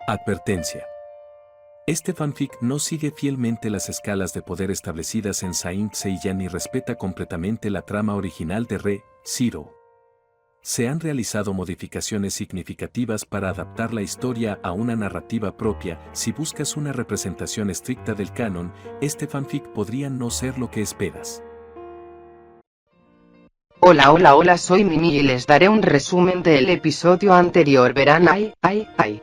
Advertencia. Este fanfic no sigue fielmente las escalas de poder establecidas en Saint Seiya ni respeta completamente la trama original de Re-Zero. Se han realizado modificaciones significativas para adaptar la historia a una narrativa propia. Si buscas una representación estricta del canon, este fanfic podría no ser lo que esperas. Hola, soy Mimi y les daré un resumen del episodio anterior. Verán, ay.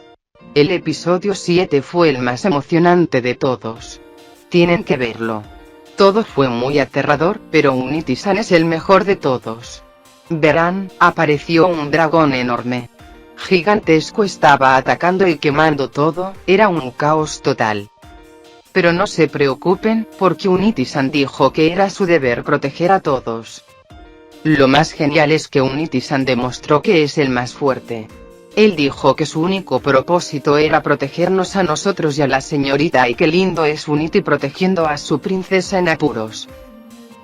El episodio 7 fue el más emocionante de todos. Tienen que verlo. Todo fue muy aterrador, pero Unity-san es el mejor de todos. Verán, apareció un dragón enorme. Gigantesco, estaba atacando y quemando todo, era un caos total. Pero no se preocupen, porque Unity-san dijo que era su deber proteger a todos. Lo más genial es que Unity-san demostró que es el más fuerte. Él dijo que su único propósito era protegernos a nosotros y a la señorita, y qué lindo es Unity protegiendo a su princesa en apuros.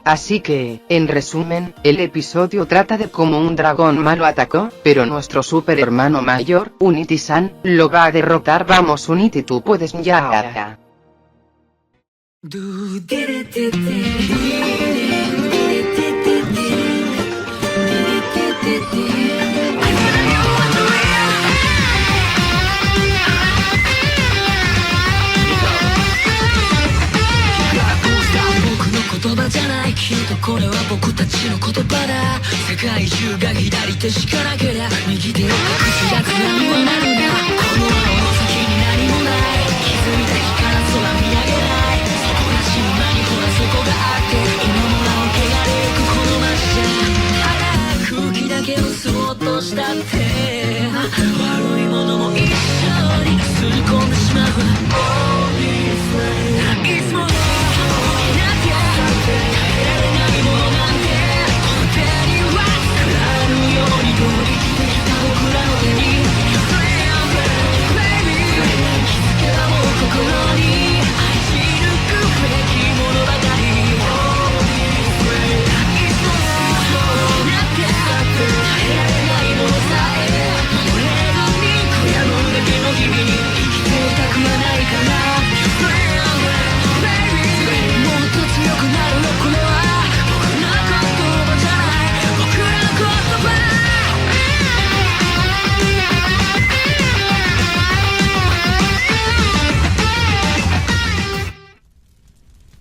Así que, en resumen, el episodio trata de cómo un dragón malo atacó, pero nuestro super hermano mayor, Unity-san, lo va a derrotar. Vamos Unity, tú puedes ya.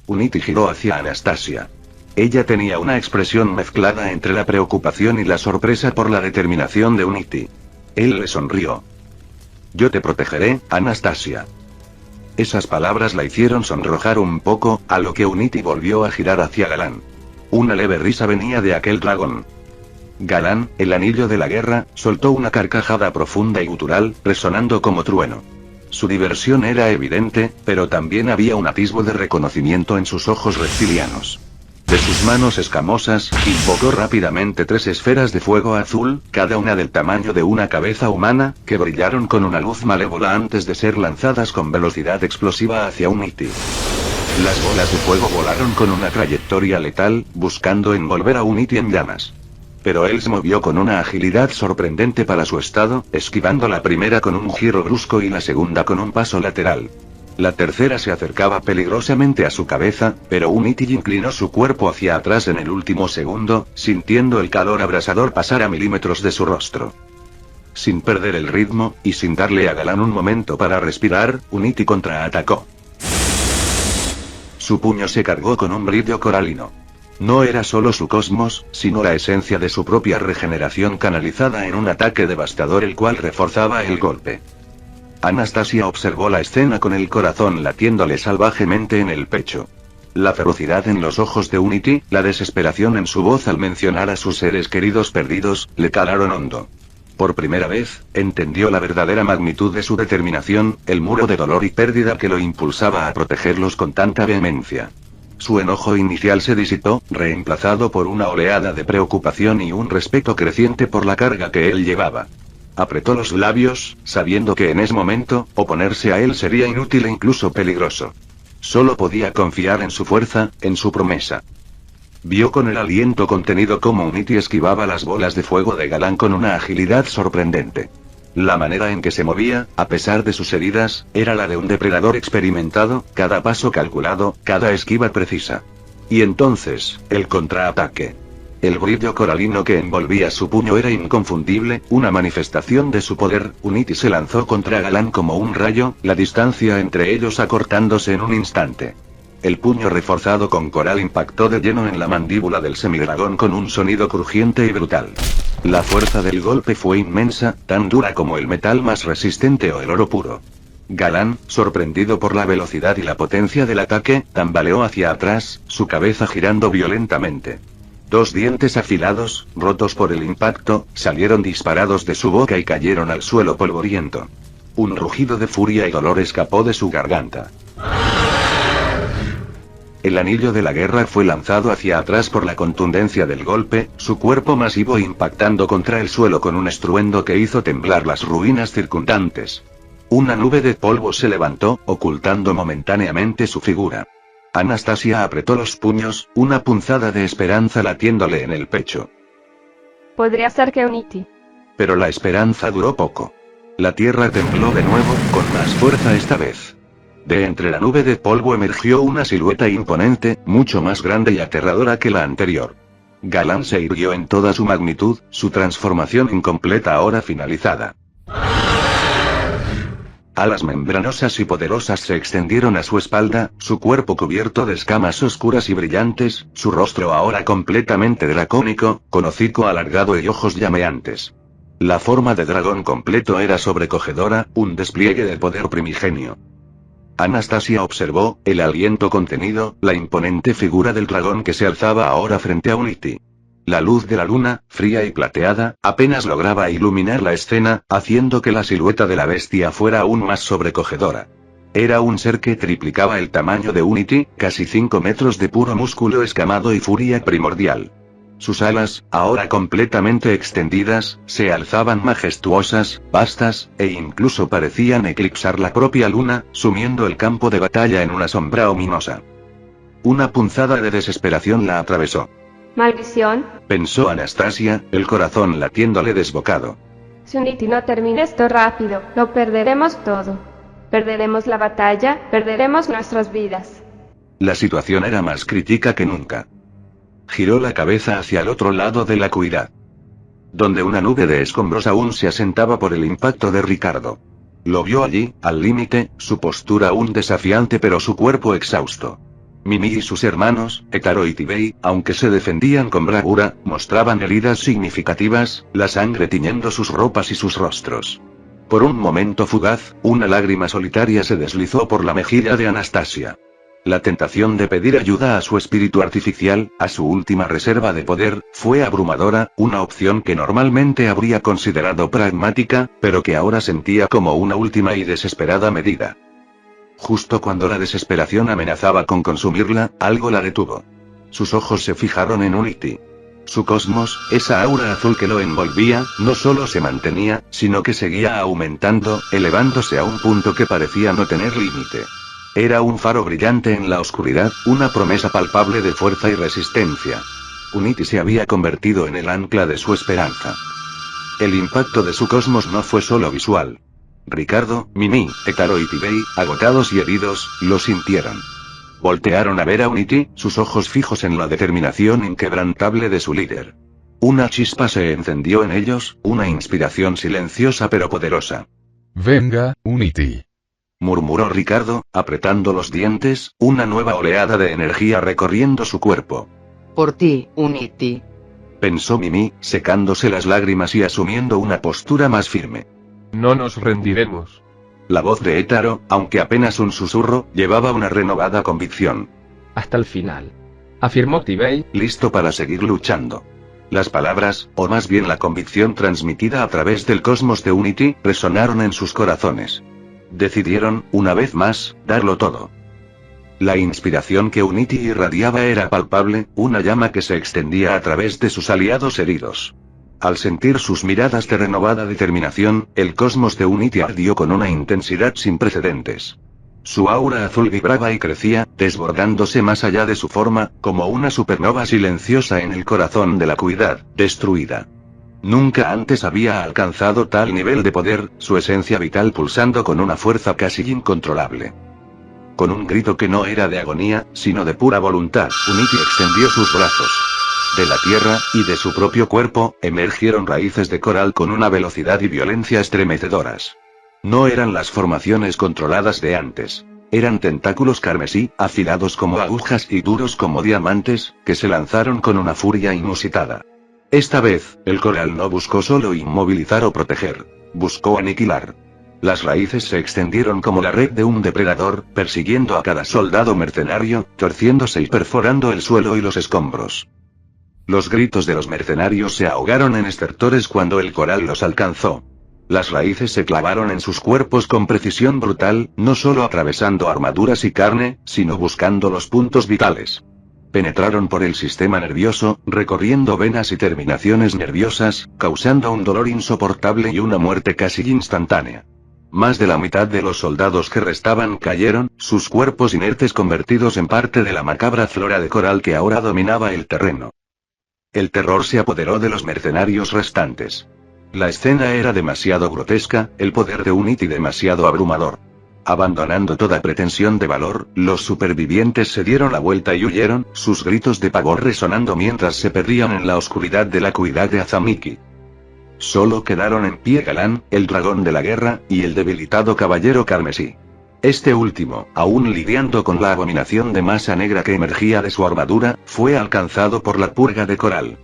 Unity giró hacia Anastasia. Ella tenía una expresión mezclada entre la preocupación y la sorpresa por la determinación de Unity. Él le sonrió. Yo te protegeré, Anastasia. Esas palabras la hicieron sonrojar un poco, a lo que Unity volvió a girar hacia Galán. Una leve risa venía de aquel dragón. Galán, el anillo de la guerra, soltó una carcajada profunda y gutural, resonando como trueno. Su diversión era evidente, pero también había un atisbo de reconocimiento en sus ojos reptilianos. De sus manos escamosas, invocó rápidamente 3 esferas de fuego azul, cada una del tamaño de una cabeza humana, que brillaron con una luz malévola antes de ser lanzadas con velocidad explosiva hacia Unity. Las bolas de fuego volaron con una trayectoria letal, buscando envolver a Unity en llamas. Pero él se movió con una agilidad sorprendente para su estado, esquivando la primera con un giro brusco y la segunda con un paso lateral. La tercera se acercaba peligrosamente a su cabeza, pero Unity inclinó su cuerpo hacia atrás en el último segundo, sintiendo el calor abrasador pasar a milímetros de su rostro. Sin perder el ritmo, y sin darle a Galán un momento para respirar, Unity contraatacó. Su puño se cargó con un brillo coralino. No era solo su cosmos, sino la esencia de su propia regeneración canalizada en un ataque devastador, el cual reforzaba el golpe. Anastasia observó la escena con el corazón latiéndole salvajemente en el pecho. La ferocidad en los ojos de Unity, la desesperación en su voz al mencionar a sus seres queridos perdidos, le calaron hondo. Por primera vez, entendió la verdadera magnitud de su determinación, el muro de dolor y pérdida que lo impulsaba a protegerlos con tanta vehemencia. Su enojo inicial se disipó, reemplazado por una oleada de preocupación y un respeto creciente por la carga que él llevaba. Apretó los labios, sabiendo que en ese momento, oponerse a él sería inútil e incluso peligroso. Solo podía confiar en su fuerza, en su promesa. Vio con el aliento contenido cómo Unity esquivaba las bolas de fuego de Galán con una agilidad sorprendente. La manera en que se movía, a pesar de sus heridas, era la de un depredador experimentado, cada paso calculado, cada esquiva precisa. Y entonces, el contraataque. El brillo coralino que envolvía su puño era inconfundible, una manifestación de su poder. Unity se lanzó contra Galan como un rayo, la distancia entre ellos acortándose en un instante. El puño reforzado con coral impactó de lleno en la mandíbula del semidragón con un sonido crujiente y brutal. La fuerza del golpe fue inmensa, tan dura como el metal más resistente o el oro puro. Galan, sorprendido por la velocidad y la potencia del ataque, tambaleó hacia atrás, su cabeza girando violentamente. Dos dientes afilados, rotos por el impacto, salieron disparados de su boca y cayeron al suelo polvoriento. Un rugido de furia y dolor escapó de su garganta. El anillo de la guerra fue lanzado hacia atrás por la contundencia del golpe, su cuerpo masivo impactando contra el suelo con un estruendo que hizo temblar las ruinas circundantes. Una nube de polvo se levantó, ocultando momentáneamente su figura. Anastasia apretó los puños, una punzada de esperanza latiéndole en el pecho. Podría ser que Unity. Pero la esperanza duró poco. La tierra tembló de nuevo, con más fuerza esta vez. De entre la nube de polvo emergió una silueta imponente, mucho más grande y aterradora que la anterior. Galan se irguió en toda su magnitud, su transformación incompleta ahora finalizada. Alas membranosas y poderosas se extendieron a su espalda, su cuerpo cubierto de escamas oscuras y brillantes, su rostro ahora completamente dracónico, con hocico alargado y ojos llameantes. La forma de dragón completo era sobrecogedora, un despliegue del poder primigenio. Anastasia observó, el aliento contenido, la imponente figura del dragón que se alzaba ahora frente a Unity. La luz de la luna, fría y plateada, apenas lograba iluminar la escena, haciendo que la silueta de la bestia fuera aún más sobrecogedora. Era un ser que triplicaba el tamaño de Unity, casi 5 metros de puro músculo escamado y furia primordial. Sus alas, ahora completamente extendidas, se alzaban majestuosas, vastas, e incluso parecían eclipsar la propia luna, sumiendo el campo de batalla en una sombra ominosa. Una punzada de desesperación la atravesó. Maldición. Pensó Anastasia, el corazón latiéndole desbocado. Si Unity no termina esto rápido, lo perderemos todo. Perderemos la batalla, perderemos nuestras vidas. La situación era más crítica que nunca. Giró la cabeza hacia el otro lado de la cuidad, donde una nube de escombros aún se asentaba por el impacto de Ricardo. Lo vio allí, al límite, su postura aún desafiante pero su cuerpo exhausto. Mimi y sus hermanos, Hetaro y Tibei, aunque se defendían con bravura, mostraban heridas significativas, la sangre tiñendo sus ropas y sus rostros. Por un momento fugaz, una lágrima solitaria se deslizó por la mejilla de Anastasia. La tentación de pedir ayuda a su espíritu artificial, a su última reserva de poder, fue abrumadora, una opción que normalmente habría considerado pragmática, pero que ahora sentía como una última y desesperada medida. Justo cuando la desesperación amenazaba con consumirla, algo la detuvo. Sus ojos se fijaron en Unity. Su cosmos, esa aura azul que lo envolvía, no solo se mantenía, sino que seguía aumentando, elevándose a un punto que parecía no tener límite. Era un faro brillante en la oscuridad, una promesa palpable de fuerza y resistencia. Unity se había convertido en el ancla de su esperanza. El impacto de su cosmos no fue solo visual. Ricardo, Mimi, Hetaro y Tibei, agotados y heridos, lo sintieron. Voltearon a ver a Unity, sus ojos fijos en la determinación inquebrantable de su líder. Una chispa se encendió en ellos, una inspiración silenciosa pero poderosa. Venga, Unity, murmuró Ricardo, apretando los dientes, una nueva oleada de energía recorriendo su cuerpo. Por ti, Unity. Pensó Mimi, secándose las lágrimas y asumiendo una postura más firme. No nos rendiremos. La voz de Hetaro, aunque apenas un susurro, llevaba una renovada convicción. Hasta el final, afirmó Tibei, listo para seguir luchando. Las palabras, o más bien la convicción transmitida a través del cosmos de Unity, resonaron en sus corazones. Decidieron, una vez más, darlo todo. La inspiración que Unity irradiaba era palpable, una llama que se extendía a través de sus aliados heridos. Al sentir sus miradas de renovada determinación, el cosmos de Unity ardió con una intensidad sin precedentes. Su aura azul vibraba y crecía, desbordándose más allá de su forma, como una supernova silenciosa en el corazón de la cuidad, destruida. Nunca antes había alcanzado tal nivel de poder, su esencia vital pulsando con una fuerza casi incontrolable. Con un grito que no era de agonía, sino de pura voluntad, Unity extendió sus brazos. De la tierra, y de su propio cuerpo, emergieron raíces de coral con una velocidad y violencia estremecedoras. No eran las formaciones controladas de antes. Eran tentáculos carmesí, afilados como agujas y duros como diamantes, que se lanzaron con una furia inusitada. Esta vez, el coral no buscó solo inmovilizar o proteger. Buscó aniquilar. Las raíces se extendieron como la red de un depredador, persiguiendo a cada soldado mercenario, torciéndose y perforando el suelo y los escombros. Los gritos de los mercenarios se ahogaron en estertores cuando el coral los alcanzó. Las raíces se clavaron en sus cuerpos con precisión brutal, no solo atravesando armaduras y carne, sino buscando los puntos vitales. Penetraron por el sistema nervioso, recorriendo venas y terminaciones nerviosas, causando un dolor insoportable y una muerte casi instantánea. Más de la mitad de los soldados que restaban cayeron, sus cuerpos inertes convertidos en parte de la macabra flora de coral que ahora dominaba el terreno. El terror se apoderó de los mercenarios restantes. La escena era demasiado grotesca, el poder de Unity demasiado abrumador. Abandonando toda pretensión de valor, los supervivientes se dieron la vuelta y huyeron, sus gritos de pavor resonando mientras se perdían en la oscuridad de la acuidad de Azamiki. Solo quedaron en pie Galán, el dragón de la guerra, y el debilitado caballero carmesí. Este último, aún lidiando con la abominación de masa negra que emergía de su armadura, fue alcanzado por la purga de coral.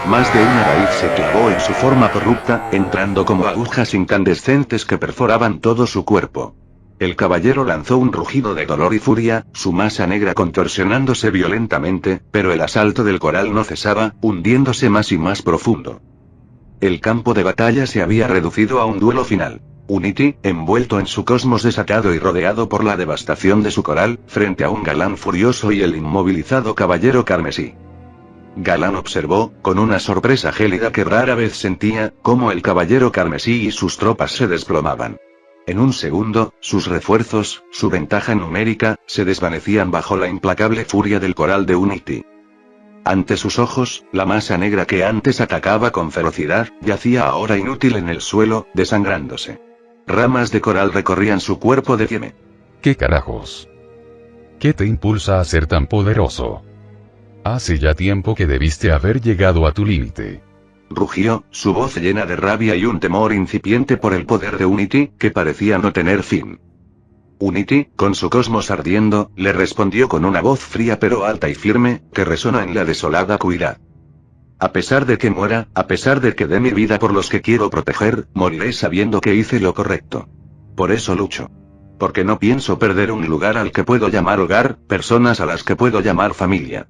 Más de una raíz se clavó en su forma corrupta, entrando como agujas incandescentes que perforaban todo su cuerpo. El caballero lanzó un rugido de dolor y furia, su masa negra contorsionándose violentamente, pero el asalto del coral no cesaba, hundiéndose más y más profundo. El campo de batalla se había reducido a un duelo final. Unity, envuelto en su cosmos desatado y rodeado por la devastación de su coral, frente a un Galán furioso y el inmovilizado caballero carmesí. Galán observó, con una sorpresa gélida que rara vez sentía, cómo el caballero carmesí y sus tropas se desplomaban. En un segundo, sus refuerzos, su ventaja numérica, se desvanecían bajo la implacable furia del coral de Unity. Ante sus ojos, la masa negra que antes atacaba con ferocidad, yacía ahora inútil en el suelo, desangrándose. Ramas de coral recorrían su cuerpo de Tieme. ¿Qué carajos? ¿Qué te impulsa a ser tan poderoso? Hace ya tiempo que debiste haber llegado a tu límite. Rugió, su voz llena de rabia y un temor incipiente por el poder de Unity, que parecía no tener fin. Unity, con su cosmos ardiendo, le respondió con una voz fría pero alta y firme, que resonó en la desolada acuidad. A pesar de que muera, a pesar de que dé mi vida por los que quiero proteger, moriré sabiendo que hice lo correcto. Por eso lucho. Porque no pienso perder un lugar al que puedo llamar hogar, personas a las que puedo llamar familia.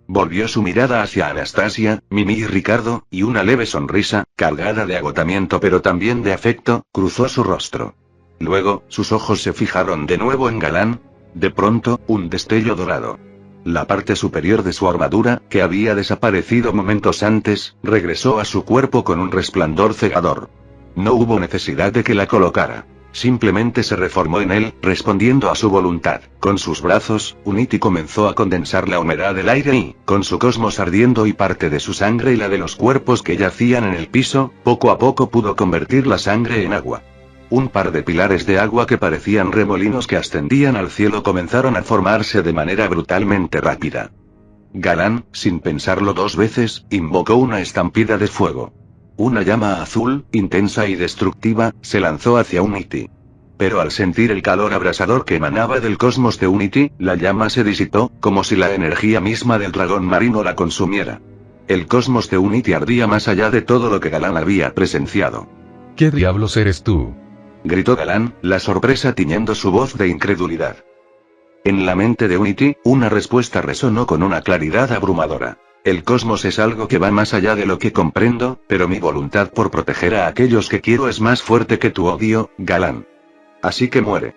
Volvió su mirada hacia Anastasia, Mimi y Ricardo, y una leve sonrisa, cargada de agotamiento pero también de afecto, cruzó su rostro. Luego, sus ojos se fijaron de nuevo en Galán. De pronto, un destello dorado. La parte superior de su armadura, que había desaparecido momentos antes, regresó a su cuerpo con un resplandor cegador. No hubo necesidad de que la colocara. Simplemente se reformó en él, respondiendo a su voluntad. Con sus brazos, Unity comenzó a condensar la humedad del aire y, con su cosmos ardiendo y parte de su sangre y la de los cuerpos que yacían en el piso, poco a poco pudo convertir la sangre en agua. Un par de pilares de agua que parecían remolinos que ascendían al cielo comenzaron a formarse de manera brutalmente rápida. Galán, sin pensarlo dos veces, invocó una estampida de fuego. Una llama azul, intensa y destructiva, se lanzó hacia Unity. Pero al sentir el calor abrasador que emanaba del cosmos de Unity, la llama se disipó, como si la energía misma del dragón marino la consumiera. El cosmos de Unity ardía más allá de todo lo que Galán había presenciado. ¿Qué diablos eres tú? Gritó Galán, la sorpresa tiñendo su voz de incredulidad. En la mente de Unity, una respuesta resonó con una claridad abrumadora. El cosmos es algo que va más allá de lo que comprendo, pero mi voluntad por proteger a aquellos que quiero es más fuerte que tu odio, Galán. Así que muere.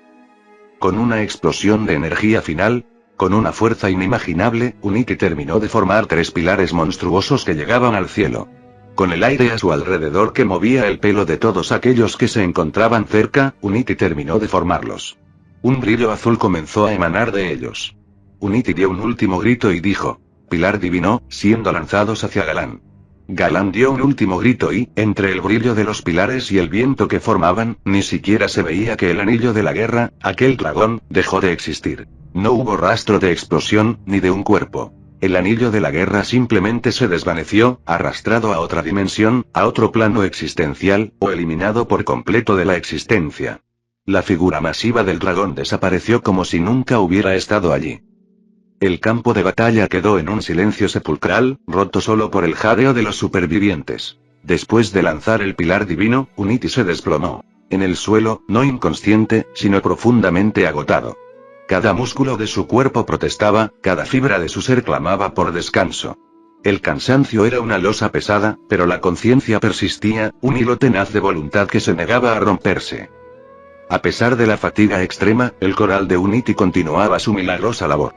Con una explosión de energía final, con una fuerza inimaginable, Unity terminó de formar tres pilares monstruosos que llegaban al cielo. Con el aire a su alrededor que movía el pelo de todos aquellos que se encontraban cerca, Unity terminó de formarlos. Un brillo azul comenzó a emanar de ellos. Unity dio un último grito y dijo: Pilar divino, siendo lanzados hacia Galán. Galán dio un último grito y, entre el brillo de los pilares y el viento que formaban, ni siquiera se veía que el anillo de la guerra, aquel dragón, dejó de existir. No hubo rastro de explosión, ni de un cuerpo. El anillo de la guerra simplemente se desvaneció, arrastrado a otra dimensión, a otro plano existencial, o eliminado por completo de la existencia. La figura masiva del dragón desapareció como si nunca hubiera estado allí. El campo de batalla quedó en un silencio sepulcral, roto solo por el jadeo de los supervivientes. Después de lanzar el pilar divino, Unity se desplomó. En el suelo, no inconsciente, sino profundamente agotado. Cada músculo de su cuerpo protestaba, cada fibra de su ser clamaba por descanso. El cansancio era una losa pesada, pero la conciencia persistía, un hilo tenaz de voluntad que se negaba a romperse. A pesar de la fatiga extrema, el coral de Unity continuaba su milagrosa labor.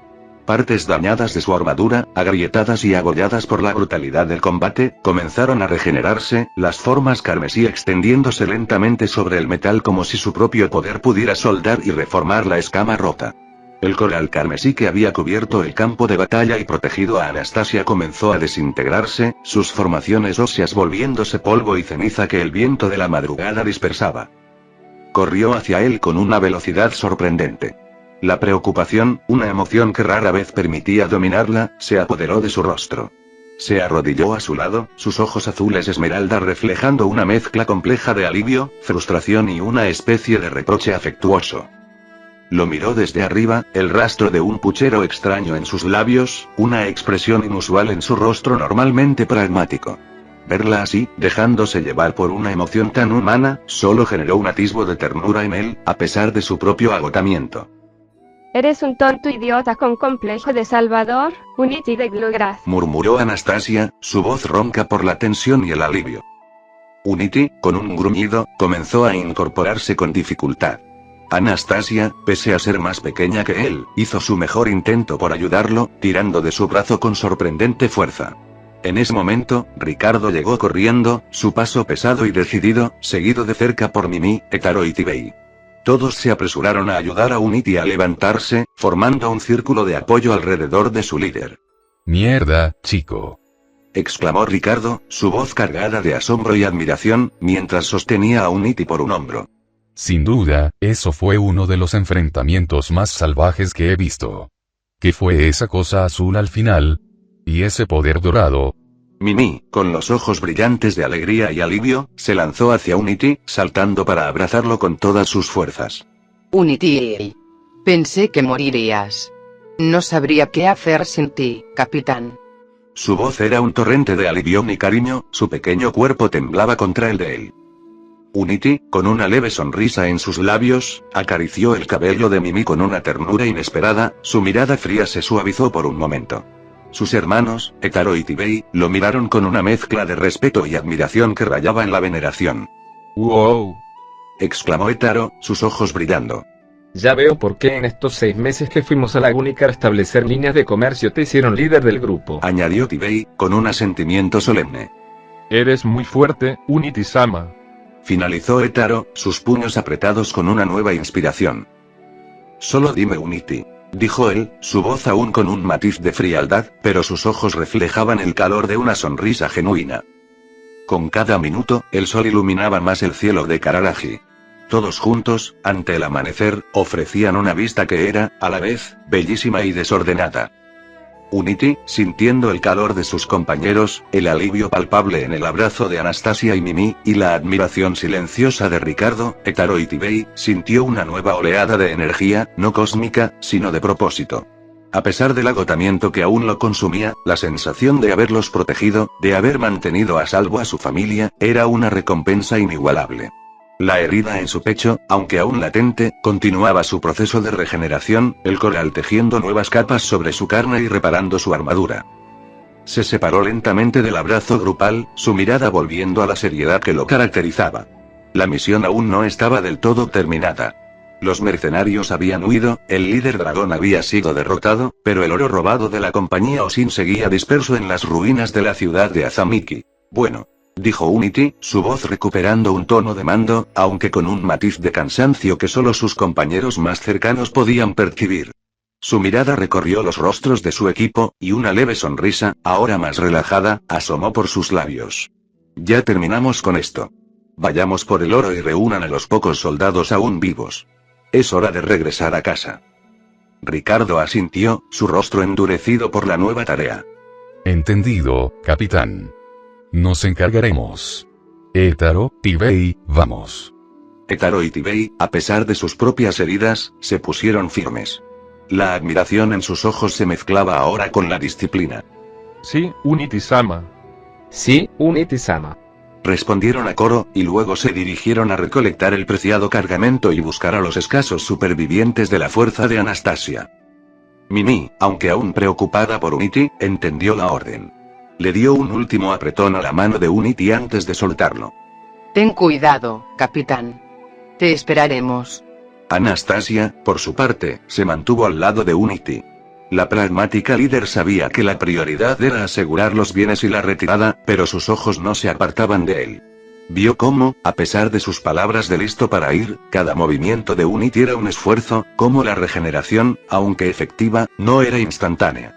Partes dañadas de su armadura, agrietadas y abolladas por la brutalidad del combate, comenzaron a regenerarse, las formas carmesí extendiéndose lentamente sobre el metal como si su propio poder pudiera soldar y reformar la escama rota. El coral carmesí que había cubierto el campo de batalla y protegido a Anastasia comenzó a desintegrarse, sus formaciones óseas volviéndose polvo y ceniza que el viento de la madrugada dispersaba. Corrió hacia él con una velocidad sorprendente. La preocupación, una emoción que rara vez permitía dominarla, se apoderó de su rostro. Se arrodilló a su lado, sus ojos azules esmeralda reflejando una mezcla compleja de alivio, frustración y una especie de reproche afectuoso. Lo miró desde arriba, el rastro de un puchero extraño en sus labios, una expresión inusual en su rostro normalmente pragmático. Verla así, dejándose llevar por una emoción tan humana, solo generó un atisbo de ternura en él, a pesar de su propio agotamiento. Eres un tonto idiota con complejo de Salvador, Unity de Glugras. Murmuró Anastasia, su voz ronca por la tensión y el alivio. Unity, con un gruñido, comenzó a incorporarse con dificultad. Anastasia, pese a ser más pequeña que él, hizo su mejor intento por ayudarlo, tirando de su brazo con sorprendente fuerza. En ese momento, Ricardo llegó corriendo, su paso pesado y decidido, seguido de cerca por Mimi, Hetaro y Tibei. Todos se apresuraron a ayudar a Unity a levantarse, formando un círculo de apoyo alrededor de su líder. Mierda, chico. Exclamó Ricardo, su voz cargada de asombro y admiración, mientras sostenía a Unity por un hombro. Sin duda, eso fue uno de los enfrentamientos más salvajes que he visto. ¿Qué fue esa cosa azul al final? ¿Y ese poder dorado? Mimi, con los ojos brillantes de alegría y alivio, se lanzó hacia Unity, saltando para abrazarlo con todas sus fuerzas. Unity. Pensé que morirías. No sabría qué hacer sin ti, capitán. Su voz era un torrente de alivio y cariño, su pequeño cuerpo temblaba contra el de él. Unity, con una leve sonrisa en sus labios, acarició el cabello de Mimi con una ternura inesperada, su mirada fría se suavizó por un momento. Sus hermanos, Hetaro y Tibei, lo miraron con una mezcla de respeto y admiración que rayaba en la veneración. ¡Wow! Exclamó Hetaro, sus ojos brillando. Ya veo por qué en estos 6 meses que fuimos a Lagúnica a establecer líneas de comercio te hicieron líder del grupo. Añadió Tibei, con un asentimiento solemne. Eres muy fuerte, Unity-sama. Finalizó Hetaro, sus puños apretados con una nueva inspiración. Solo dime Unity. Dijo él, su voz aún con un matiz de frialdad, pero sus ojos reflejaban el calor de una sonrisa genuina. Con cada minuto, el sol iluminaba más el cielo de Kararaji. Todos juntos, ante el amanecer, ofrecían una vista que era, a la vez, bellísima y desordenada. Unity, sintiendo el calor de sus compañeros, el alivio palpable en el abrazo de Anastasia y Mimi, y la admiración silenciosa de Ricardo, Hetaro y Tibei, sintió una nueva oleada de energía, no cósmica, sino de propósito. A pesar del agotamiento que aún lo consumía, la sensación de haberlos protegido, de haber mantenido a salvo a su familia, era una recompensa inigualable. La herida en su pecho, aunque aún latente, continuaba su proceso de regeneración, el coral tejiendo nuevas capas sobre su carne y reparando su armadura. Se separó lentamente del abrazo grupal, su mirada volviendo a la seriedad que lo caracterizaba. La misión aún no estaba del todo terminada. Los mercenarios habían huido, el líder dragón había sido derrotado, pero el oro robado de la compañía Osin seguía disperso en las ruinas de la ciudad de Azamiki. Bueno, dijo Unity, su voz recuperando un tono de mando, aunque con un matiz de cansancio que solo sus compañeros más cercanos podían percibir. Su mirada recorrió los rostros de su equipo, y una leve sonrisa, ahora más relajada, asomó por sus labios. Ya terminamos con esto. Vayamos por el oro y reúnan a los pocos soldados aún vivos. Es hora de regresar a casa. Ricardo asintió, su rostro endurecido por la nueva tarea. Entendido, capitán. Nos encargaremos. Hétaro, Tibei, vamos. Hétaro y Tibei, a pesar de sus propias heridas, se pusieron firmes. La admiración en sus ojos se mezclaba ahora con la disciplina. Sí, Unity-sama. Sí, Unity-sama. Respondieron a coro, y luego se dirigieron a recolectar el preciado cargamento y buscar a los escasos supervivientes de la fuerza de Anastasia. Mimi, aunque aún preocupada por Unity, entendió la orden. Le dio un último apretón a la mano de Unity antes de soltarlo. Ten cuidado, capitán. Te esperaremos. Anastasia, por su parte, se mantuvo al lado de Unity. La pragmática líder sabía que la prioridad era asegurar los bienes y la retirada, pero sus ojos no se apartaban de él. Vio cómo, a pesar de sus palabras de listo para ir, cada movimiento de Unity era un esfuerzo, como la regeneración, aunque efectiva, no era instantánea.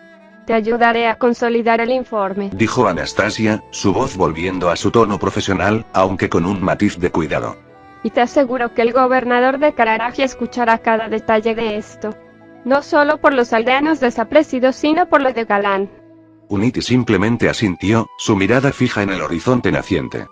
Te ayudaré a consolidar el informe. Dijo Anastasia, su voz volviendo a su tono profesional, aunque con un matiz de cuidado. Y te aseguro que el gobernador de Kararagi escuchará cada detalle de esto. No solo por los aldeanos desaparecidos, sino por los de Galán. Unity simplemente asintió, su mirada fija en el horizonte naciente.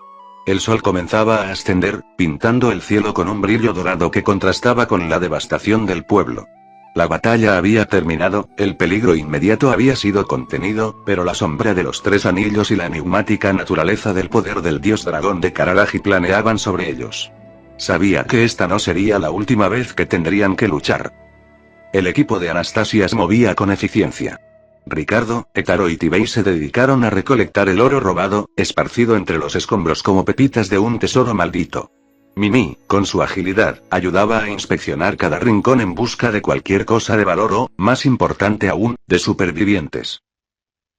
El sol comenzaba a ascender, pintando el cielo con un brillo dorado que contrastaba con la devastación del pueblo. La batalla había terminado, el peligro inmediato había sido contenido, pero la sombra de los tres anillos y la enigmática naturaleza del poder del dios dragón de Kararagi planeaban sobre ellos. Sabía que esta no sería la última vez que tendrían que luchar. El equipo de Anastasia se movía con eficiencia. Ricardo, Hétaro y Tibei se dedicaron a recolectar el oro robado, esparcido entre los escombros como pepitas de un tesoro maldito. Mimi, con su agilidad, ayudaba a inspeccionar cada rincón en busca de cualquier cosa de valor o, más importante aún, de supervivientes.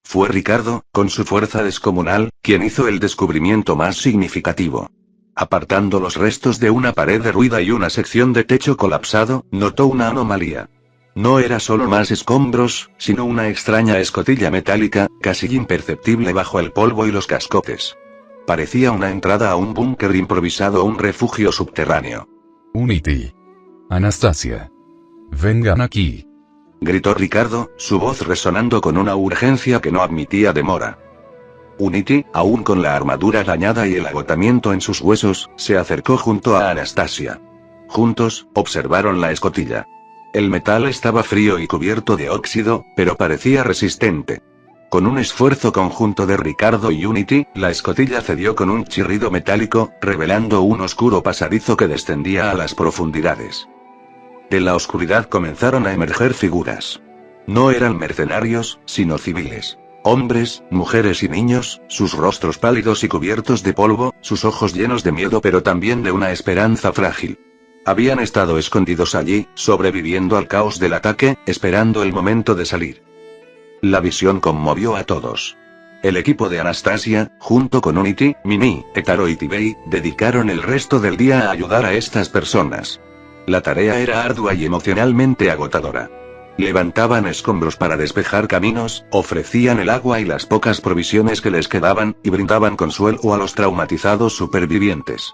Fue Ricardo, con su fuerza descomunal, quien hizo el descubrimiento más significativo. Apartando los restos de una pared derruida y una sección de techo colapsado, notó una anomalía. No era solo más escombros, sino una extraña escotilla metálica, casi imperceptible bajo el polvo y los cascotes. Parecía una entrada a un búnker improvisado o un refugio subterráneo. Unity. Anastasia. Vengan aquí. Gritó Ricardo, su voz resonando con una urgencia que no admitía demora. Unity, aún con la armadura dañada y el agotamiento en sus huesos, se acercó junto a Anastasia. Juntos, observaron la escotilla. El metal estaba frío y cubierto de óxido, pero parecía resistente. Con un esfuerzo conjunto de Ricardo y Unity, la escotilla cedió con un chirrido metálico, revelando un oscuro pasadizo que descendía a las profundidades. De la oscuridad comenzaron a emerger figuras. No eran mercenarios, sino civiles. Hombres, mujeres y niños, sus rostros pálidos y cubiertos de polvo, sus ojos llenos de miedo pero también de una esperanza frágil. Habían estado escondidos allí, sobreviviendo al caos del ataque, esperando el momento de salir. La visión conmovió a todos. El equipo de Anastasia, junto con Unity, Mimi, Hétaro y Tibei, dedicaron el resto del día a ayudar a estas personas. La tarea era ardua y emocionalmente agotadora. Levantaban escombros para despejar caminos, ofrecían el agua y las pocas provisiones que les quedaban, y brindaban consuelo a los traumatizados supervivientes.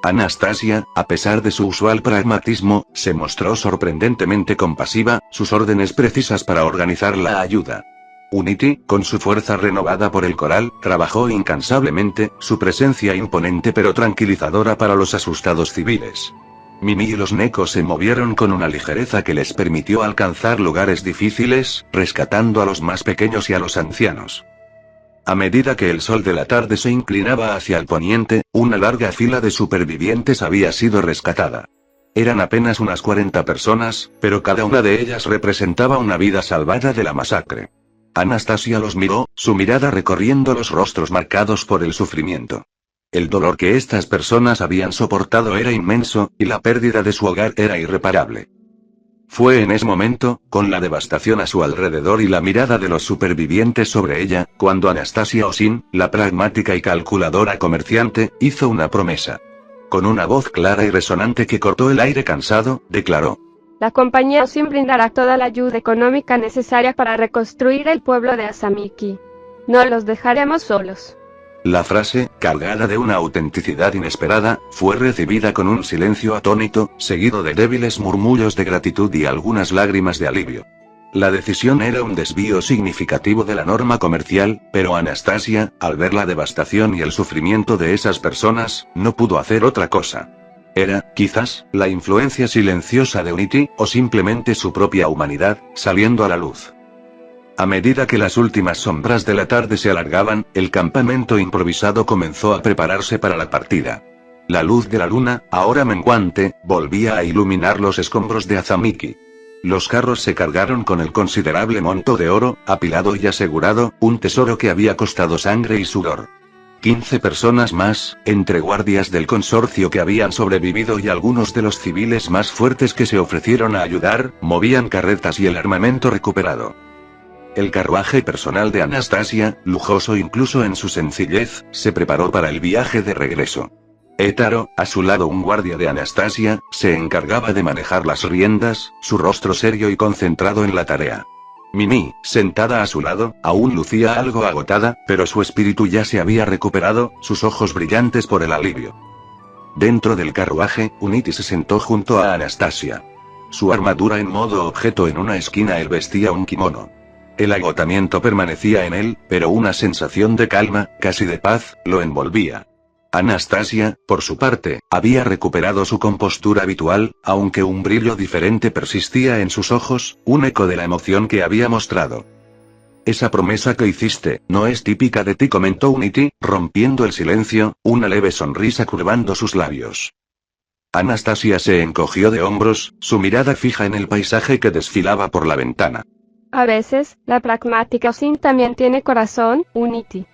Anastasia, a pesar de su usual pragmatismo, se mostró sorprendentemente compasiva, sus órdenes precisas para organizar la ayuda. Unity, con su fuerza renovada por el coral, trabajó incansablemente, su presencia imponente pero tranquilizadora para los asustados civiles. Mimi y los Neko se movieron con una ligereza que les permitió alcanzar lugares difíciles, rescatando a los más pequeños y a los ancianos. A medida que el sol de la tarde se inclinaba hacia el poniente, una larga fila de supervivientes había sido rescatada. Eran apenas unas 40 personas, pero cada una de ellas representaba una vida salvada de la masacre. Anastasia los miró, su mirada recorriendo los rostros marcados por el sufrimiento. El dolor que estas personas habían soportado era inmenso, y la pérdida de su hogar era irreparable. Fue en ese momento, con la devastación a su alrededor y la mirada de los supervivientes sobre ella, cuando Anastasia Osin, la pragmática y calculadora comerciante, hizo una promesa. Con una voz clara y resonante que cortó el aire cansado, declaró: La compañía Osim brindará toda la ayuda económica necesaria para reconstruir el pueblo de Azamiki. No los dejaremos solos. La frase, cargada de una autenticidad inesperada, fue recibida con un silencio atónito, seguido de débiles murmullos de gratitud y algunas lágrimas de alivio. La decisión era un desvío significativo de la norma comercial, pero Anastasia, al ver la devastación y el sufrimiento de esas personas, no pudo hacer otra cosa. Era, quizás, la influencia silenciosa de Unity, o simplemente su propia humanidad, saliendo a la luz. A medida que las últimas sombras de la tarde se alargaban, el campamento improvisado comenzó a prepararse para la partida. La luz de la luna, ahora menguante, volvía a iluminar los escombros de Azamiki. Los carros se cargaron con el considerable monto de oro, apilado y asegurado, un tesoro que había costado sangre y sudor. 15 personas más, entre guardias del consorcio que habían sobrevivido y algunos de los civiles más fuertes que se ofrecieron a ayudar, movían carretas y el armamento recuperado. El carruaje personal de Anastasia, lujoso incluso en su sencillez, se preparó para el viaje de regreso. Étaro, a su lado un guardia de Anastasia, se encargaba de manejar las riendas, su rostro serio y concentrado en la tarea. Mimi, sentada a su lado, aún lucía algo agotada, pero su espíritu ya se había recuperado, sus ojos brillantes por el alivio. Dentro del carruaje, Unity se sentó junto a Anastasia. Su armadura en modo objeto en una esquina, él vestía un kimono. El agotamiento permanecía en él, pero una sensación de calma, casi de paz, lo envolvía. Anastasia, por su parte, había recuperado su compostura habitual, aunque un brillo diferente persistía en sus ojos, un eco de la emoción que había mostrado. Esa promesa que hiciste, no es típica de ti, comentó Unity, rompiendo el silencio, una leve sonrisa curvando sus labios. Anastasia se encogió de hombros, su mirada fija en el paisaje que desfilaba por la ventana. A veces, la pragmática Osim también tiene corazón, Unity.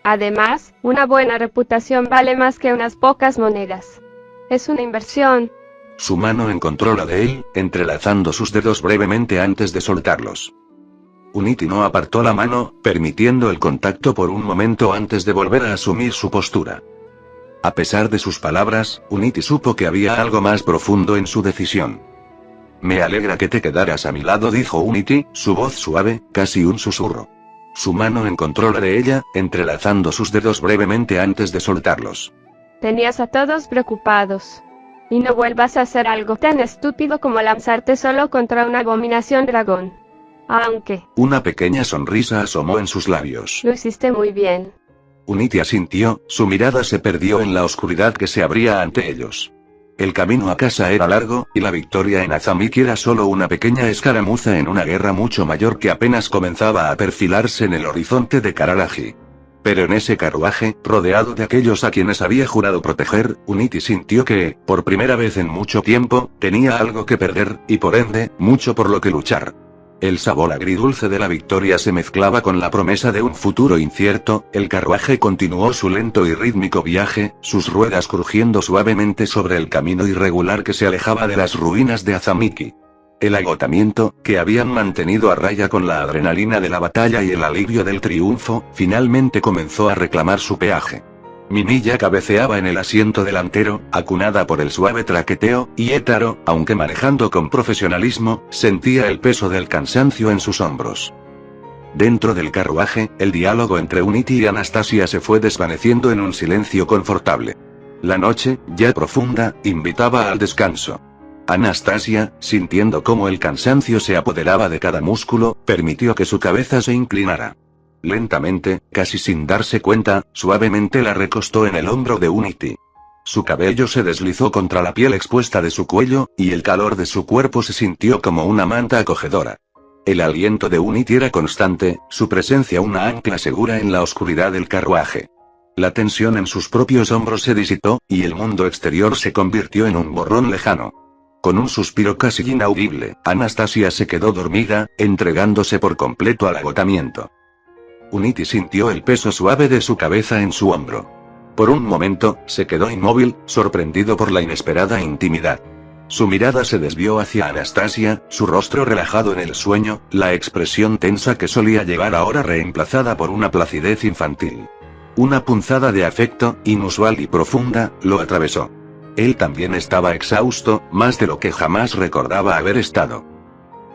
Además, una buena reputación vale más que unas pocas monedas. Es una inversión. Su mano encontró la de él, entrelazando sus dedos brevemente antes de soltarlos. Unity no apartó la mano, permitiendo el contacto por un momento antes de volver a asumir su postura. A pesar de sus palabras, Unity supo que había algo más profundo en su decisión. Me alegra que te quedaras a mi lado, dijo Unity, su voz suave, casi un susurro. Su mano encontró la de ella, entrelazando sus dedos brevemente antes de soltarlos. Tenías a todos preocupados. Y no vuelvas a hacer algo tan estúpido como lanzarte solo contra una abominación dragón. Aunque... Una pequeña sonrisa asomó en sus labios. Lo hiciste muy bien. Unity asintió, su mirada se perdió en la oscuridad que se abría ante ellos. El camino a casa era largo, y la victoria en Azamiki era solo una pequeña escaramuza en una guerra mucho mayor que apenas comenzaba a perfilarse en el horizonte de Kararagi. Pero en ese carruaje, rodeado de aquellos a quienes había jurado proteger, Unity sintió que, por primera vez en mucho tiempo, tenía algo que perder, y por ende, mucho por lo que luchar. El sabor agridulce de la victoria se mezclaba con la promesa de un futuro incierto. El carruaje continuó su lento y rítmico viaje, sus ruedas crujiendo suavemente sobre el camino irregular que se alejaba de las ruinas de Azamiki. El agotamiento, que habían mantenido a raya con la adrenalina de la batalla y el alivio del triunfo, finalmente comenzó a reclamar su peaje. Mimi ya cabeceaba en el asiento delantero, acunada por el suave traqueteo, y Étaro, aunque manejando con profesionalismo, sentía el peso del cansancio en sus hombros. Dentro del carruaje, el diálogo entre Unity y Anastasia se fue desvaneciendo en un silencio confortable. La noche, ya profunda, invitaba al descanso. Anastasia, sintiendo cómo el cansancio se apoderaba de cada músculo, permitió que su cabeza se inclinara. Lentamente, casi sin darse cuenta, suavemente la recostó en el hombro de Unity. Su cabello se deslizó contra la piel expuesta de su cuello, y el calor de su cuerpo se sintió como una manta acogedora. El aliento de Unity era constante, su presencia una ancla segura en la oscuridad del carruaje. La tensión en sus propios hombros se disipó, y el mundo exterior se convirtió en un borrón lejano. Con un suspiro casi inaudible, Anastasia se quedó dormida, entregándose por completo al agotamiento. Unity sintió el peso suave de su cabeza en su hombro. Por un momento, se quedó inmóvil, sorprendido por la inesperada intimidad. Su mirada se desvió hacia Anastasia, su rostro relajado en el sueño, la expresión tensa que solía llevar ahora reemplazada por una placidez infantil. Una punzada de afecto, inusual y profunda, lo atravesó. Él también estaba exhausto, más de lo que jamás recordaba haber estado.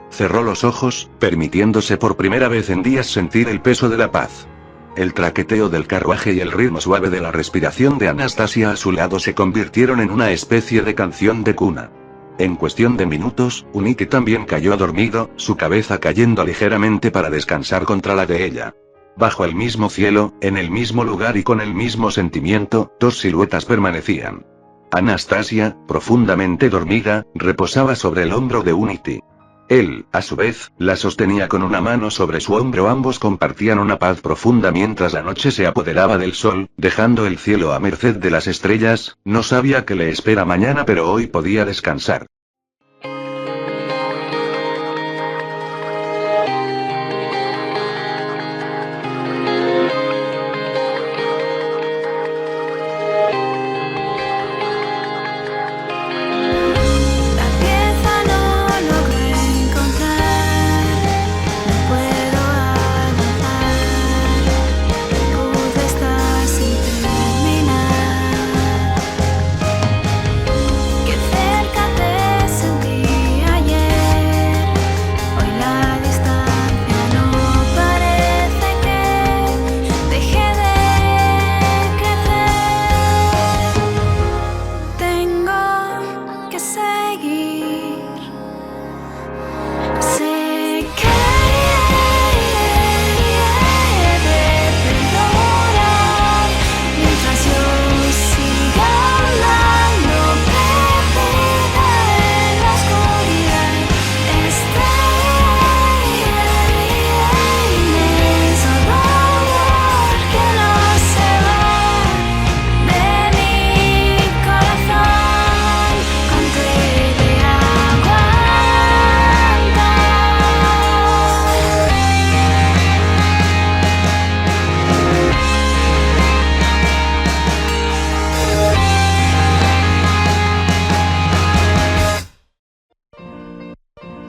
Cerró los ojos, permitiéndose por primera vez en días sentir el peso de la paz. El traqueteo del carruaje y el ritmo suave de la respiración de Anastasia a su lado se convirtieron en una especie de canción de cuna. En cuestión de minutos, Unity también cayó dormido, su cabeza cayendo ligeramente para descansar contra la de ella. Bajo el mismo cielo, en el mismo lugar y con el mismo sentimiento, dos siluetas permanecían. Anastasia, profundamente dormida, reposaba sobre el hombro de Unity. Él, a su vez, la sostenía con una mano sobre su hombro. Ambos compartían una paz profunda mientras la noche se apoderaba del sol, dejando el cielo a merced de las estrellas. No sabía qué le espera mañana, pero hoy podía descansar.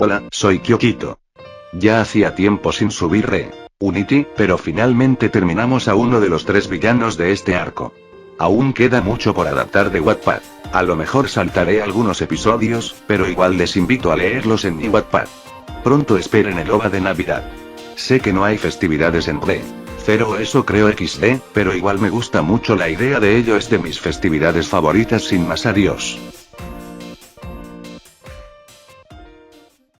Hola, soy Kyokito. Ya hacía tiempo sin subir Unity, pero finalmente terminamos a uno de los 3 villanos de este arco. Aún queda mucho por adaptar de Wattpad. A lo mejor saltaré algunos episodios, pero igual les invito a leerlos en mi Wattpad. Pronto esperen el OVA de Navidad. Sé que no hay festividades en Zero, eso creo XD, pero igual me gusta mucho la idea de ello. Es de mis festividades favoritas. Sin más, adiós.